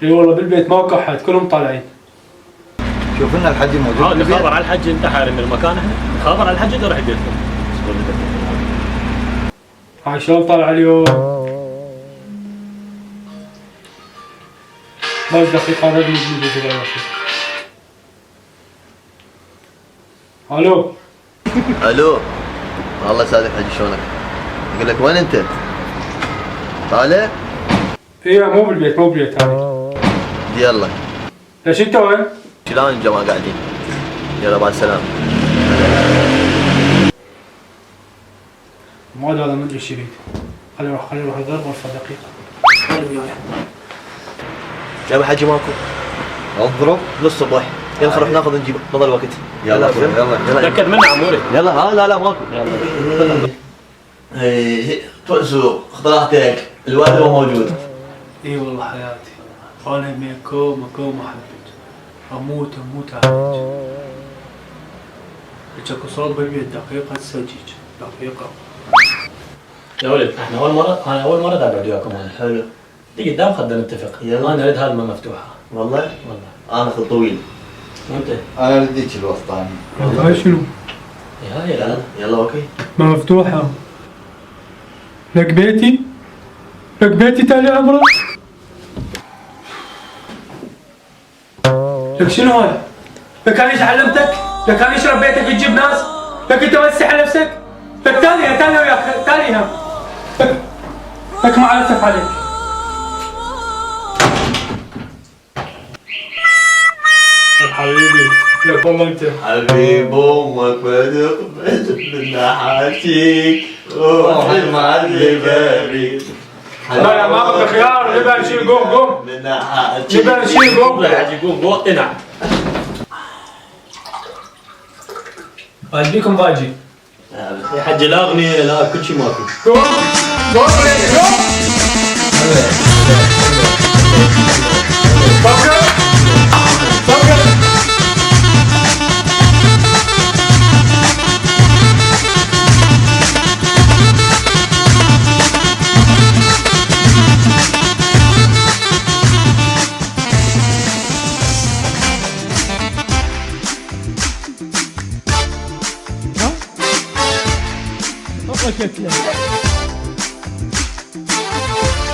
اي والله بالبيت ماكو احد كلهم طالعين. شوف لنا الحج موجود. هذا خبر على الحج انتحر من المكان احنا، خبر على الحج تروح بيتكم. هاي شلون طالع اليوم؟ بس دقيقة ردني جديدة كذا يا اخي. الو. الو الله يسعدك حجي شلونك؟ اقول لك وين انت؟ طالع؟ ايه مو بالبيت مو بالبيت هاي. يلا. ليش انت وين؟ شلون الجماعة قاعدين؟ يلا مع السلامة. ما ادري هذا ما ادري ايش يريد. خلي يروح غرفة دقيقة. خلي وياي. يا حجي ماكو؟ اضرب للصبح. يلا خلينا نروح ناخذ نجيب مضى الوقت. يلا يلا تأكد منه عموري. يلا لا ماكو. يلا. ايه تونسوا خذ راحتك، الوالد هو موجود. اي والله حياتي. انا ماكو حبيت. اموت احبك. اكو صوت بالبيت دقيقة تسجيج دقيقة. يا ولد احنا انا اول مرة اقعد وياكم هنا. حلو. دي قدام خدنا نتفق. يلا. انا اريد هذه ما مفتوحة. والله؟ والله. انا خذ طويل. وانت؟ انا رديك الوسطاني. هاي شنو؟ يلا يلا اوكي. ما مفتوحة. لك بيتي تالي عمرك. لك شنو هذا؟ لك انا ايش علمتك؟ لك انا ايش ربيتك تجيب ناس؟ لك انت ما تستحي نفسك؟ لك تالي وياك تالي لك ما عرفت عليك. حبيبي لك والله انت حبيب امك بدخلت من ناحيتك روح المعلم بابي. لا يا ماما خيار نبقى نشيل قوم من ناحيتك نبقى نشيل قوم. لا حجي قوم بوقتنا. اجيكم باجي. يا حجي لا اغنية لا كل شيء ماكو. قوم شكله